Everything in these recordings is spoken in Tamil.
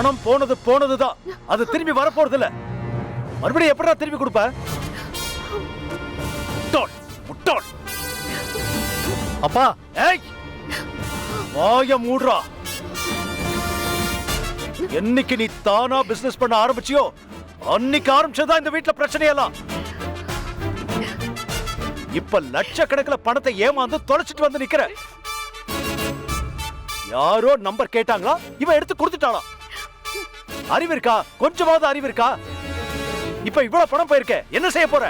பணம் போனது போனதுதான், அது திரும்பி வர போறது இல்ல. மறுபடியும் எப்படா திரும்பி கொடுப்ப? முட்டாள். அப்பா, ஏய், வாய மூடுறா. என்னைக்கு நீ தானா பிசினஸ் பண்ண ஆரம்பிச்சியோ அன்னைக்கு ஆரம்பிச்சதா இந்த வீட்டுல பிரச்சனையெல்லாம். இப்ப லட்சக்கணக்கில் பணத்தை ஏமாந்து தொலைச்சிட்டு வந்து நிக்கிற. யாரோ நம்பர் கேட்டாங்களா, இவன் எடுத்து கொடுத்துட்டாளா? அறிவு இருக்கா? கொஞ்சமாவது அறிவு இருக்கா? இப்ப இவ்வளவு பணம் போயிருக்க, என்ன செய்ய போற?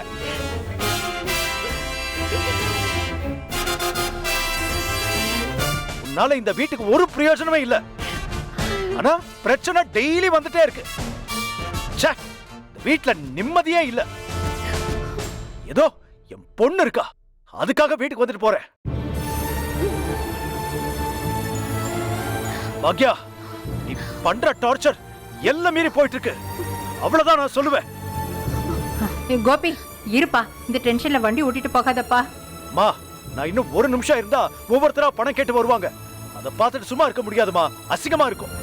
உன்னால இந்த வீட்டுக்கு ஒரு பிரயோஜனமே இல்ல. ஆனா பிரச்சனை டெய்லி வந்துட்டே இருக்கு. வீட்டுல நிம்மதியே இல்ல. ஏதோ என் பொண்ணு இருக்கா, அதுக்காக வீட்டுக்கு வந்துட்டு போறேன். பாக்யா, நீ பண்ற டார்ச்சர் எல்லாம் மீறி போயிட்டு இருக்கு. அவ்வளவுதான் நான் சொல்லுவேன். கோபி இருப்பா, இந்த டென்ஷன்ல வண்டி ஓட்டிட்டு போகாதப்பா. மா, நான் இன்னும் ஒரு நிமிஷம் இருந்தா ஒவ்வொருத்தரா பணம் கேட்டு வருவாங்க. அதை பார்த்துட்டு சும்மா இருக்க முடியாதுமா, அசிங்கமா இருக்கும்.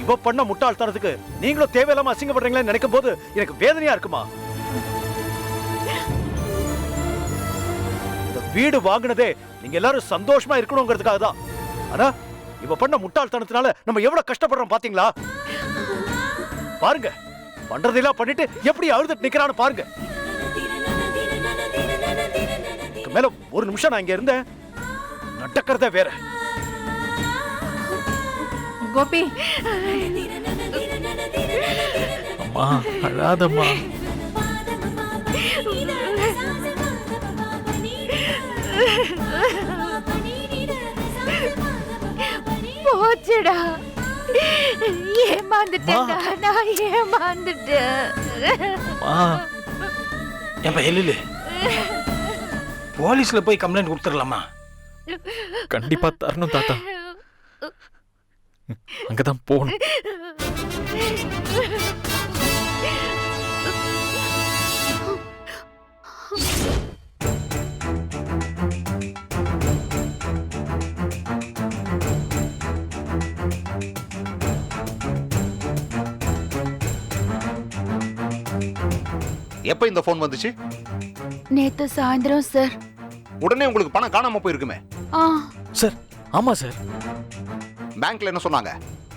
இவ பண்ண முட்டாள்தனத்துக்கு நீங்களும் தேவையில்லாம அசிங்கப்படுறீங்களே நினைக்கும் போது எனக்கு வேதனையா இருக்குமா. இந்த வீடு வாங்கினதே நீங்க எல்லாரும் சந்தோஷமா இருக்கணுங்கிறதுக்காக தான். ஆனா இவ பண்ண முட்டாள்தனத்தினால நம்ம எவ்வளவு கஷ்டப்படுறோம் பாத்தீங்களா? பாருங்க, பண்றதெல்லாம் பண்ணிட்டு எப்படி அழுதுட்டு நிக்கிறான்னு பாருங்க. மேல ஒரு நிமிஷம் நான் இங்க இருந்தேன், நடக்கிறதே வேற. கோபி, அம்மா அழாதம்மா. போச்சுடா, ஏமாந்துட்டேன்டா, நான் ஏமாந்துட்டேன். போலீஸ்ல போய் கம்ப்ளைண்ட் கொடுத்துடலாமா? கண்டிப்பா தரணும் தாத்தா. அங்கதான் போகணும். எப்ப இந்த போன் வந்துச்சு? நேத்து சாயந்தரம் சார். உடனே உங்களுக்கு பணம் காணாம போயிருக்குமே. சார், ஆமா சார். பேங்க்ல என்ன சொன்னாங்க?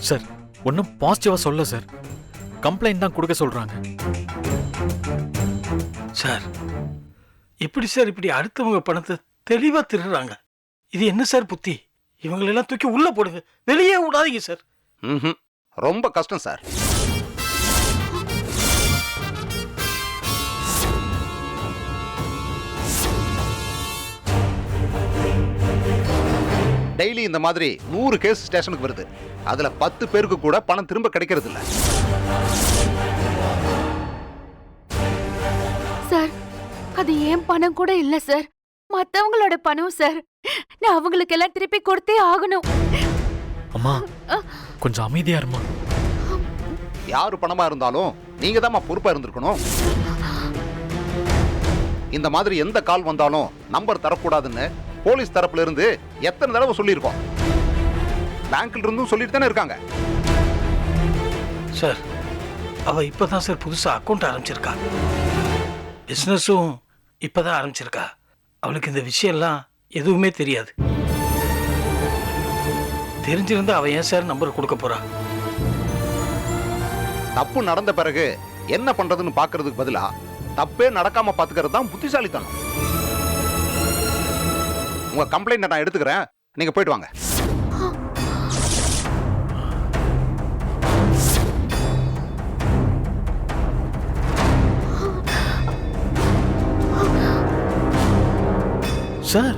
சார், ஒன்னும் பாசிட்டிவா சொல்ல சார். கம்ப்ளைண்ட் தான் கொடுக்க சொல்றாங்க. சார், எப்படி சார் இப்படி அடுத்தவங்க பணத்தை தெளிவா திருடுறாங்க? இது என்ன சார் புத்தி? இவங்களெல்லாம் தூக்கி உள்ள போடுங்க, வெளியே விடாதீங்க சார். ரொம்ப கஷ்டம் சார். டெய்லி இந்த மாதிரி 100 கேஸ் ஸ்டேஷனுக்கு வருது. அதுல 10 பேருக்கு கூட பணம் திரும்ப கிடைக்கிறது இல்ல. சார், அது ஏன் பணம் கூட இல்ல சார், மத்தவங்களோட பணம் சார். நான் அவங்களுக்கு எல்லாம் திருப்பி கொடுத்தே ஆகணும். அம்மா, கொஞ்சம் அமைதியா இருமா. யாரு பணமா இருந்தாலும் நீங்க தான் பொறுப்பா இருந்திருக்கணும். இந்த மாதிரி எந்த கால் வந்தாலும் நம்பர் தரக்கூடாதுன்னு போலீஸ் தரப்புல இருந்து எத்தனை தடவை சொல்லியிருக்கோம். பேங்க்ல இருந்தும் சொல்லிட்டு தானே இருக்காங்க. சார், அவ இப்பதான் சார் புதுசா அக்கௌண்ட் ஆரம்பிச்சிருக்கா. பிசினஸும் இப்பதான் ஆரம்பிச்சிருக்கா. அவளுக்கு இந்த விஷயம் எல்லாம் எதுவுமே தெரியாது. தெரிஞ்சிருந்தா அவ ஏன் சார் நம்பர் கொடுக்க போறா? தப்பு நடந்த பிறகு என்ன பண்றதுன்னு பாக்குறதுக்கு பதிலா தப்பே நடக்காம பாத்துக்கிறது தான் புத்திசாலித்தனம். உங்க கம்ப்ளைண்ட் நான் எடுத்துக்கிறேன், நீங்க போயிட்டு வாங்க. சார்,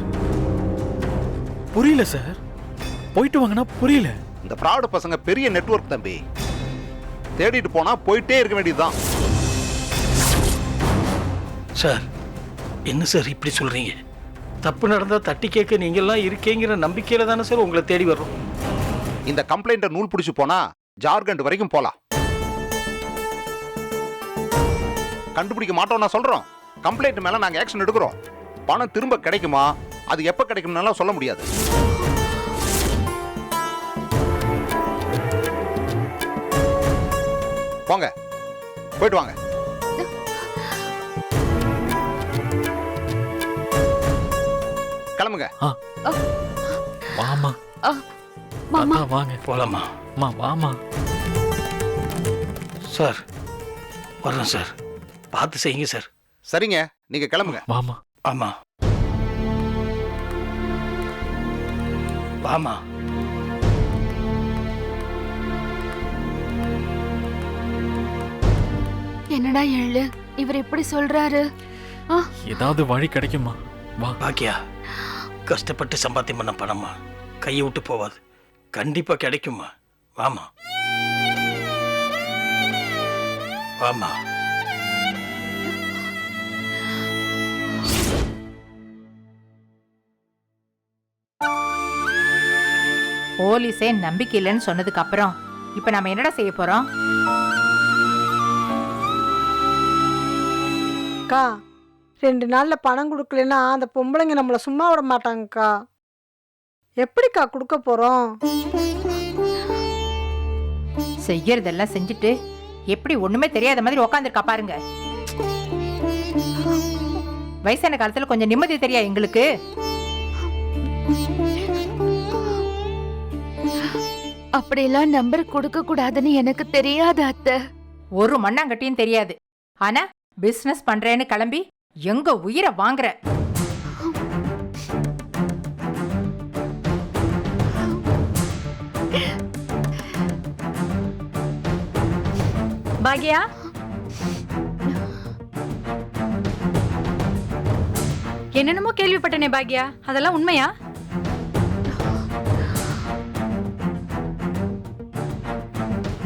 புரியல சார். போயிட்டு வாங்கன்னா புரியல. இந்த ஃப்ராட் பசங்க பெரிய நெட்வொர்க் தம்பி. தேடிட்டு போனா போயிட்டே இருக்க வேண்டியதுதான். சார், என்ன சார் இப்படி சொல்றீங்க? தப்பு நடந்தா தட்டி கேட்க நீங்க எல்லாம் இருக்கீங்கிற நம்பிக்கையில தானே சார் உங்களை தேடி வர்றோம். இந்த கம்ப்ளைண்ட நூல் பிடிச்சு போனா ஜார்க்கண்ட் வரைக்கும் போலாம். கண்டுபிடிக்க மாட்டோம் நான் சொல்றோம். கம்ப்ளைண்ட் மேல நாங்க ஆக்ஷன் எடுக்கிறோம். பணம் திரும்ப கிடைக்குமா, அது எப்ப கிடைக்கும்னால சொல்ல முடியாது. போங்க, போயிட்டு வாங்க. கிளம்புங்க. வாமா மாமா தாத்தா வாங்க போலாமா? அம்மா வாமா. சார் வர்றேன் சார், பார்த்து செய்யுங்க சார். சரிங்க, நீங்க கிளம்புங்க. வாமா. ஆமா வாமா. என்னடா எள்ளு இவர் இப்படி சொல்றாரு? ஏதாவது வழி கிடைக்குமா? வா. பாக்கியா, கஷ்டப்பட்டு சம்பாத்தியம் பண்ண பணமா கையை விட்டு போவாது, கண்டிப்பா கிடைக்குமா. வாமா வாமா. போலீஸே நம்பிக்கை இல்லைன்னு சொன்னதுக்கு அப்புறம் இப்ப நாம என்னடா செய்ய போறோம்? அக்கா 2 நாள்ல பணம் கொடுக்கலன்னா அந்த பொம்பளைங்க நம்மள சும்மா விட மாட்டாங்கக்கா. எப்படிக்கா கொடுக்க போறோம்? செய்யறதெல்லாம் செஞ்சுட்டு எப்படி ஒண்ணுமே தெரியாத மாதிரி உக்காந்துருக்கா பாருங்க. வயசான காலத்துல கொஞ்சம் நிம்மதி தெரியா எங்களுக்கு? அப்படியெல்லாம் நம்பர் கொடுக்க கூடாதுன்னு எனக்கு தெரியாது அத்தை. ஒரு மண்ணாங்கட்டியும் தெரியாது. ஆனா பிசினஸ் பண்றேன்னு கிளம்பி எங்க உயிரை வாங்குற. பாக்யா, என்னென்னமோ கேள்விப்பட்டனே பாக்யா, அதெல்லாம் உண்மையா?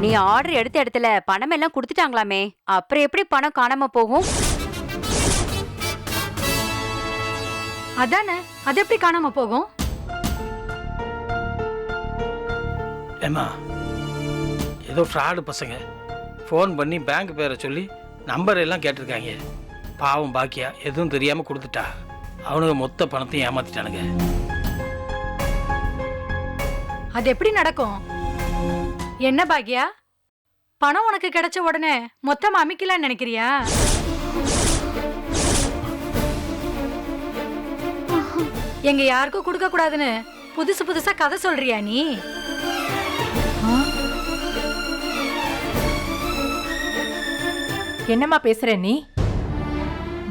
நீ ஆர்டர் எடுத்த இடத்துல பணம் எல்லாம் கொடுத்துட்டாங்களாமே, அப்புறம் எப்படி பணம் காணாம போகும்? அதானே, அது எப்படி காணாம போகும்? ஏமா, ஏதோ ஃப்ராடு பசங்க ஃபோன் பண்ணி பேங்க் பேரை சொல்லி நம்பர் எல்லாம் கேட்டிருக்காங்க. பாவம் பாக்கியா எதுவும் தெரியாம கொடுத்துட்டா. அவனுங்க மொத்த பணத்தையும் ஏமாத்திட்டானுங்க. அது எப்படி நடக்கும்? என்ன பாக்யா, பணம் உனக்கு கிடைச்ச உடனே மொத்தமா அமைக்கலான்னு நினைக்கிறியா? எங்க யாருக்கும் கொடுக்க கூடாதுன்னு புதுசு புதுசா கதை சொல்றியா நீ? என்னம்மா பேசுற நீ?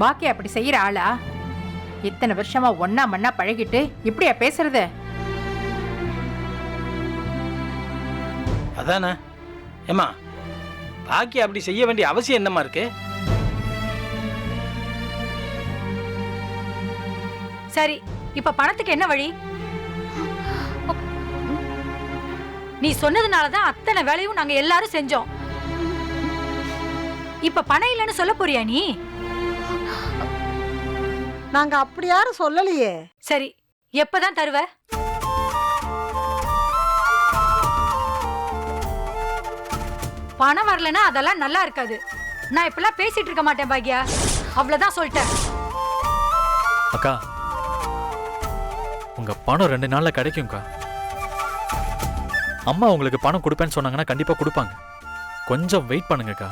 பாக்கி அப்படி செய்யற ஆளா? இத்தனை வருஷமா ஒன்னா மண்ணா பழகிட்டு இப்படியா பேசுறது? அதானே ஏமா, பாக்கியா அப்படி செய்ய வேண்டிய அவசியம் என்னமா இருக்கு? சரி, இப்ப பணத்துக்கு என்ன வழி? நீ சொன்னதுனாலதான் அத்தனை வேலையும் நாங்க எல்லாரும் செஞ்சோம். இப்ப பணம் இல்லைன்னு சொல்ல போறியா நீ? நாங்க அப்படி யாரும் சொல்லலையே. சரி, எப்பதான் தருவ? பணம் வரலன்னா அதெல்லாம் நல்லா இருக்காது. நான் இப்பெல்லாம் பேசிட்டு இருக்க மாட்டேன் பாக்யா, அவ்வளவுதான் சொல்லிட்டேன். அக்கா, உங்க பணம் 2 நாள்ல கிடைக்கும்க்கா. அம்மா உங்களுக்கு பணம் கொடுப்பேன்னு சொன்னாங்கன்னா கண்டிப்பா கொடுப்பாங்க. கொஞ்சம் வெயிட் பண்ணுங்கக்கா.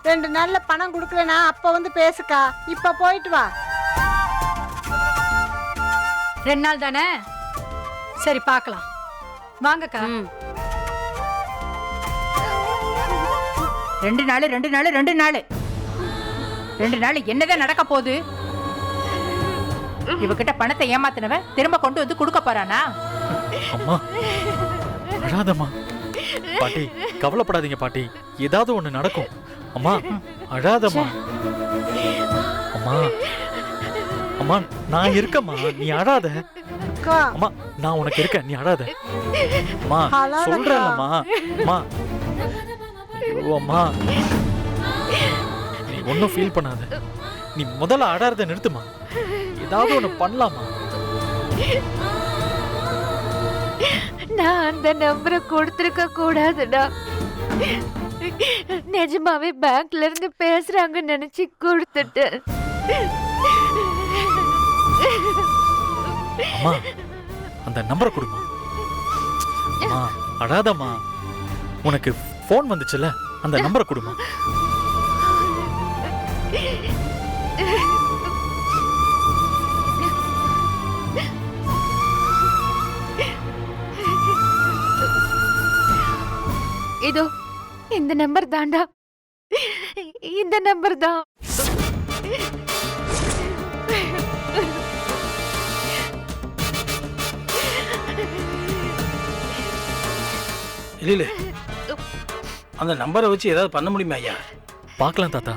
2 நாள்ல பணம் கொடுக்கலனா அப்ப வந்து பேசுக்கா. இப்ப போயிட்டு வா. 2 நாள் தானே? சரி, பார்க்கலாம். வாங்கக்கா. 2 நாள் 2 நாள் 2 நாள் 2 நாள் என்னதான் நடக்க போகுது? இவகிட்ட பணத்தை ஏமாத்தினவ திரும்ப கொண்டு வந்து கொடுக்க போறானா? அம்மா அழாதம்மா. பாட்டி கவலைப்படாதீங்க பாட்டி, ஏதாவது ஒண்ணு நடக்கும். அம்மா அழாதம்மா. அம்மா அம்மா நான் இருக்கம்மா, நீ அழாத. அக்கா, அம்மா நான் உனக்கு இருக்கேன், நீ அழாத. அம்மா அழாதக்கா. சொல்றேன்லம்மா. அம்மா ஐயோ அம்மா, நீ ஒன்னும் ஃபீல் பண்ணாத. நீ முதல்ல அழாறத நிறுத்துமா. ஏதாவது ஒண்ணு பண்ணலாமா? நான் அந்த நம்பரை கொடுத்துருக்க கூடாதுடா. நிஜமாவே பேங்க்ல இருந்து பேசுறாங்கன்னு நினைச்சு கொடுத்துட்டேன். அம்மா அந்த நம்பரை கொடுமா. அம்மா அழாதம்மா, உனக்கு ஃபோன் வந்துச்சுல்ல, அந்த நம்பரை கொடுமா. இதோ இந்த நம்பர் தாண்டா, இந்த நம்பர் தான். இல்லை அந்த நம்பரை வச்சு ஏதாவது பண்ண முடியுமா ஐயா? பார்க்கலாம் தாத்தா,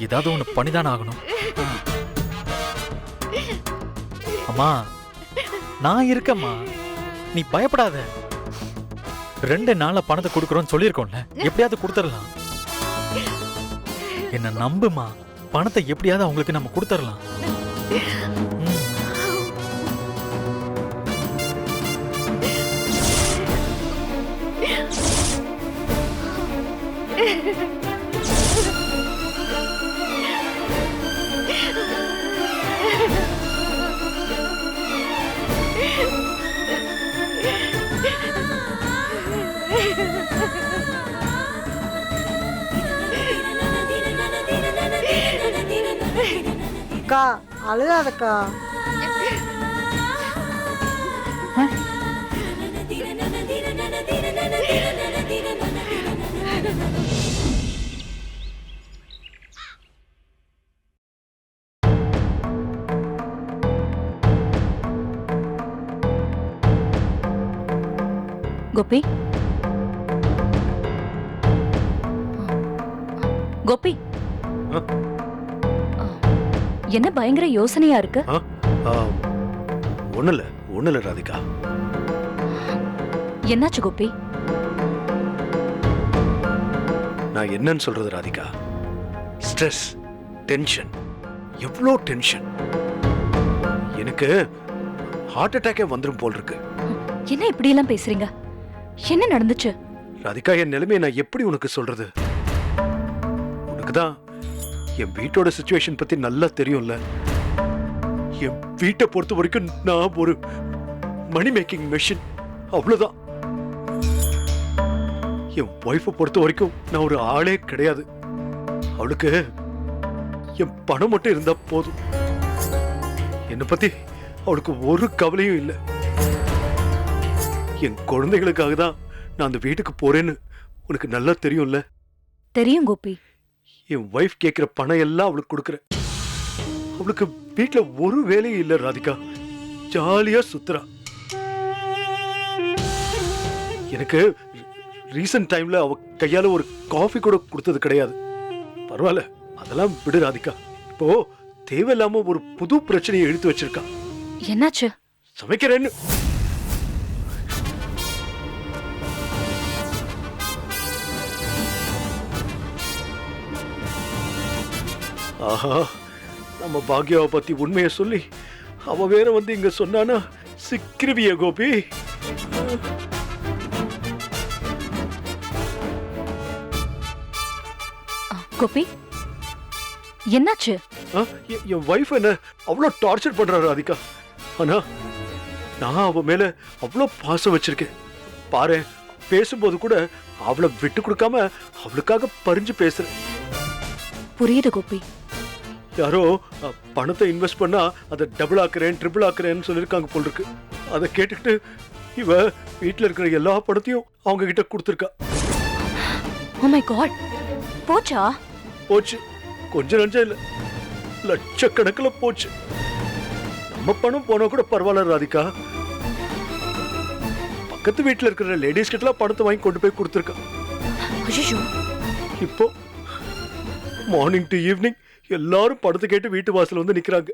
ஏதாவது ஒன்று பண்ணிதானே ஆகணும். அம்மா, நான் இருக்கம்மா, நீ பயப்படாத. 2 நாள்ல பணத்தை கொடுக்குறோன்னு சொல்லியிருக்கோம்ல, எப்படியாவது கொடுத்துடலாம். என்ன நம்புமா, பணத்தை எப்படியாவது அவங்களுக்கு நம்ம கொடுத்துடலாம். அக்கா அழுகாதக்கா. கோபி, கோபி, என்ன பயங்கர யோசனையா இருக்கு? ஒண்ணுல ஒண்ணுல ராதிகா. என்னாச்சு கோபி? நான் என்னன்னு சொல்றது ராதிகா? ஸ்ட்ரெஸ், டென்ஷன், எவ்வளோ டென்ஷன். எனக்கு ஹார்ட் அட்டாக்கே வந்துரும் போல் இருக்கு. என்ன இப்படி எல்லாம் பேசுறீங்க? என்ன நடந்துச்சு? ராதிகா, என் நிலைமையை நான் எப்படி உனக்கு சொல்றது? உனக்கு தான் என் வீட்டோட சிச்சுவேஷன் பத்தி நல்லா தெரியும்ல. என் வீட்டை பொறுத்த வரைக்கும் நான் ஒரு மணி மேக்கிங் மெஷின், அவ்வளவுதான். என் ஒய்ஃபை பொறுத்த வரைக்கும் நான் ஒரு ஆளே கிடையாது. அவளுக்கு என் பணம் மட்டும் இருந்தா போதும். என்னை பத்தி அவளுக்கு ஒரு கவலையும் இல்லை. என் குழந்தைகளுக்காக தான் நான் அந்த வீட்டுக்கு போறேன்னு உனக்கு நல்லா தெரியும்ல. தெரியும் கோபி. என் ஒய்ஃப் கேட்கிற பணம் எல்லாம் அவளுக்கு கொடுக்குறேன். அவளுக்கு வீட்டுல ஒரு வேலையும் இல்ல ராதிகா, ஜாலியா சுத்துறா. எனக்கு ரீசன்ட் டைம்ல அவ கையால ஒரு காஃபி கூட கொடுத்தது கிடையாது. பரவாயில்ல, அதெல்லாம் விடு ராதிகா. இப்போ தேவையில்லாம ஒரு புது பிரச்சனையை எடுத்து வச்சிருக்கா. என்னாச்சு? சமைக்கிறேன்னு. ஆஹா, நம்ம பாக்யாவை பத்தி உண்மையை சொல்லி அவ வேற வந்து இங்க சொன்னானா சிக்கிருவிய கோபி. கோபி, என்னாச்சு? என் வைஃப் என்ன அவ்வளோ டார்ச்சர் பண்றாரு ராதிகா. ஆனா நான் அவ மேல அவ்வளோ பாசம் வச்சிருக்கேன். பாரு, பேசும்போது கூட அவளை விட்டு கொடுக்காம அவளுக்காக பறிஞ்சு பேசுறேன். புரியுது கோபி. யாரோ பணத்தை இன்வெஸ்ட் பண்ணா அதை டபுள் ஆக்குறேன், ட்ரிபிள் ஆக்குறேன்னு சொல்லியிருக்காங்க போல் இருக்கு. அதை கேட்டுக்கிட்டு இவ வீட்டில் இருக்கிற எல்லா பணத்தையும் அவங்க கிட்ட கொடுத்துருக்கா. ஓ மை காட், போச்சா? போச்சு. கொஞ்சம் நஞ்சம் இல்லை, லட்சக்கணக்கில் போச்சு. நம்ம பணம் போனா கூட பரவாயில்ல ராதிகா. பக்கத்து வீட்டில் இருக்கிற லேடிஸ் கிட்டலாம் பணத்தை வாங்கி கொண்டு போய் கொடுத்துருக்கா. இப்போ மார்னிங் டு ஈவினிங் எல்லாரும் படத்தை கேட்டு வீட்டு வாசல் வந்து நிக்கிறாங்க.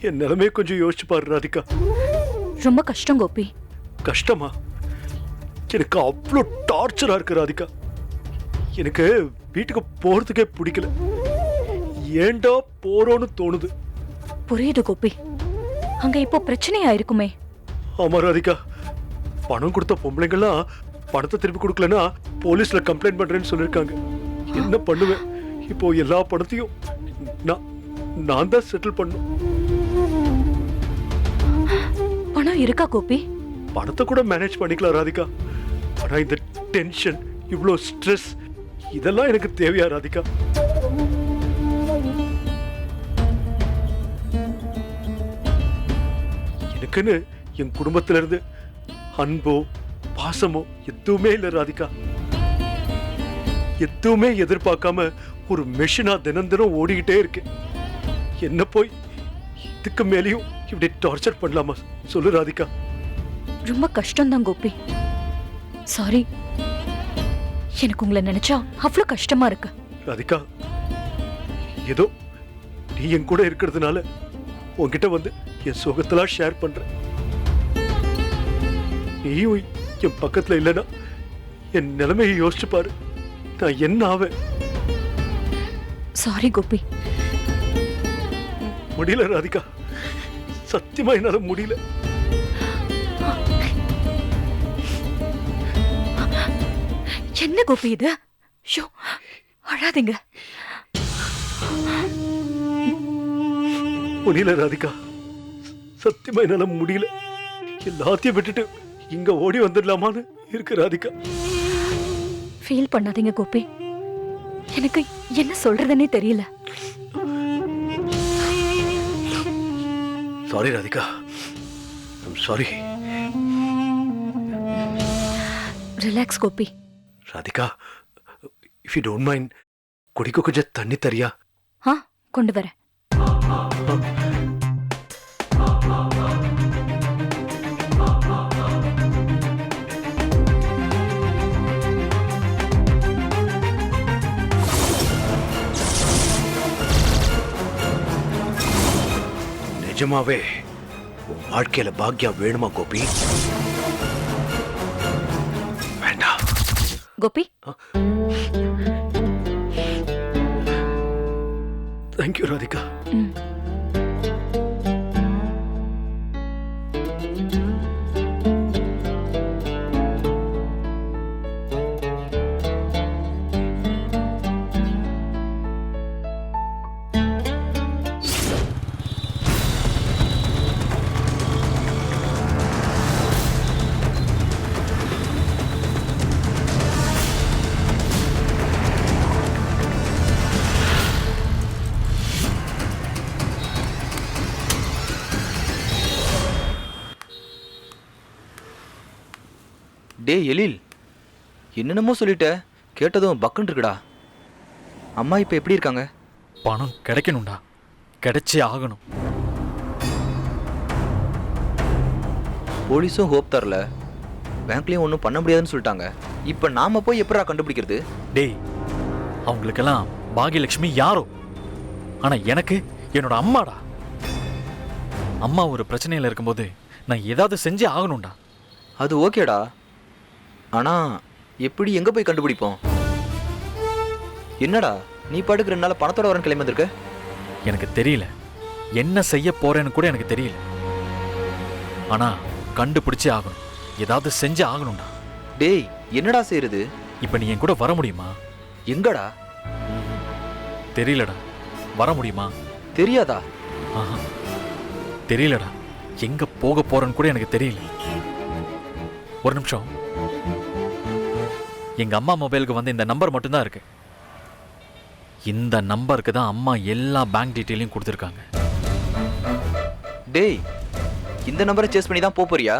என் நிலைமையை கொஞ்சம் யோசிச்சு பாரு ராதிகா. ரொம்ப கஷ்டம் கோபி. கஷ்டமா? எனக்கு அவ்வளோ டார்ச்சரா இருக்கு ராதிகா. எனக்கு வீட்டுக்கு போறதுக்கே பிடிக்கல. ஏண்டா போறோன்னு தோணுது. புரியுது கோபி. அங்க இப்போ பிரச்சனையா இருக்குமே. ஆமா ராதிகா, பணம் கொடுத்த பொம்பளைங்கெல்லாம் பணத்தை திருப்பி கொடுக்கலன்னா போலீஸ்ல கம்ப்ளைண்ட் பண்றேன்னு சொல்லிருக்காங்க. என்ன பண்ணுவேன்? இப்போ எல்லா பணத்தையும் நான் தான் செட்டில் பண்ணும். பணம் இருக்கா கோபி? பணத்தை கூட மேனேஜ் பண்ணிக்கலாம் ராதிகா. ஆனா இந்த டென்ஷன், இவ்வளோ ஸ்ட்ரெஸ், இதெல்லாம் எனக்கு தேவையா ராதிகா? எனக்குன்னு என் குடும்பத்துல இருந்து அன்போ பாசமோ எதுவுமே இல்லை ராதிகா. எதுவுமே எதிர்பார்க்காம ஒரு மெஷினா தினம் தினம் ஓடிக்கிட்டே இருக்கு. என்ன போய் இதுக்கு மேலேயும் இப்படி டார்ச்சர் பண்ணலாமா சொல்லு ராதிகா? ரொம்ப கஷ்டம்தான் கோபி. சாரி, எனக்கு உங்களை நினைச்சா அவ்வளவு கஷ்டமா இருக்கு. ராதிகா, ஏதோ நீ என் கூட இருக்கிறதுனால உன்கிட்ட வந்து என் சுகத்தெல்லாம் ஷேர் பண்ற. நீயும் என் பக்கத்துல இல்லைன்னா என் நிலைமையை யோசிச்சு பாரு, நான் என்ன ஆவேன். சாரி கோபி. முடியல ராதிகா, சத்தியமா என்னால முடியல. என்ன கோபி இது? ஷோ, அழாதீங்க. முடியல ராதிகா, சத்தியமா என்னால முடியல. எல்லாத்தையும் விட்டுட்டு இங்க ஓடி வந்துடலாமான்னு இருக்கு ராதிகா. ஃபீல் பண்ணாதீங்க கோபி. எனக்கு என்ன சொல்றதுன்னே தெரியல. Sorry Radhika, I'm sorry. Relax Gopi. Radhika, if you don't mind, குடிக்க கொஞ்சம் தண்ணி தரியா? கொண்டு வரேன். நிஜமாவே உன் வாழ்க்கையில பாக்யா வேணுமா கோபி? வேண்டாம் கோபி. தேங்க்யூ ராதிகா. டே எழில், என்னென்னமோ சொல்லிட்ட, கேட்டதும் பக்குன்னு இருக்குடா. அம்மா இப்போ எப்படி இருக்காங்க? பணம் கிடைக்கணும்டா, கிடைச்சே ஆகணும். போலீஸும் ஹோப் தரல, பேங்க்லேயும் ஒன்றும் பண்ண முடியாதுன்னு சொல்லிட்டாங்க. இப்போ நாம போய் எப்படா கண்டுபிடிக்கிறது? டேய், அவங்களுக்கெல்லாம் பாகியலட்சுமி யாரோ, ஆனா எனக்கு என்னோட அம்மாடா. அம்மா ஒரு பிரச்சனையில் இருக்கும்போது நான் ஏதாவது செஞ்சே ஆகணும்டா. அது ஓகேடா, ஆனா எப்படி எங்க போய் கண்டுபிடிப்போம்? என்னடா நீ பாட்டுக்கு 2 நாள் பணத்தோட வரேன் கிளம்பி வந்திருக்க? எனக்கு தெரியல, என்ன செய்ய போறேன்னு கூட எனக்கு தெரியல. ஆனா கண்டுபிடிச்சே ஆகணும், ஏதாவது செஞ்சே ஆகணும்டா. டேய், என்னடா செய்யறது? இப்ப நீ என் கூட வர முடியுமா? எங்கடா? தெரியலடா. வர முடியுமா? தெரியாதா? ஆஹா, தெரியலடா. எங்க போக போறேன்னு கூட எனக்கு தெரியல. ஒரு நிமிஷம். எங்க அம்மா மொபைலுக்கு வந்து இந்த நம்பர் மட்டும்தான் இருக்கு. இந்த நம்பருக்கு தான் அம்மா எல்லா பேங்க் டீட்டெயிலையும் கொடுத்துருக்காங்க. டேய், இந்த நம்பரை சேஸ் பண்ணி தான் போறியா?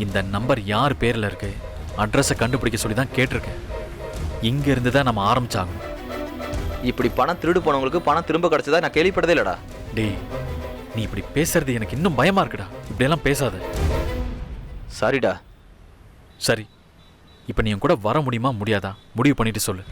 இந்த நம்பர் யார் பேர்ல இருக்கு, அட்ரஸை கண்டுபிடிக்க சொல்லி தான் கேட்டிருக்கேன். இங்க இருந்து தான் நம்ம ஆரம்பிச்சாகணும். இப்படி பணம் திருடு போனவங்களுக்கு பணம் திரும்ப கிடைச்சதா நான் கேள்விப்பட்டதே இல்லடா. டேய், நீ இப்படி பேசுறது எனக்கு இன்னும் பயமா இருக்குடா. இப்படியெல்லாம் பேசாத. சாரிடா. சரி, இப்ப நீ என் கூட வர முடியுமா முடியாதா முடிவு பண்ணிட்டு சொல்லு.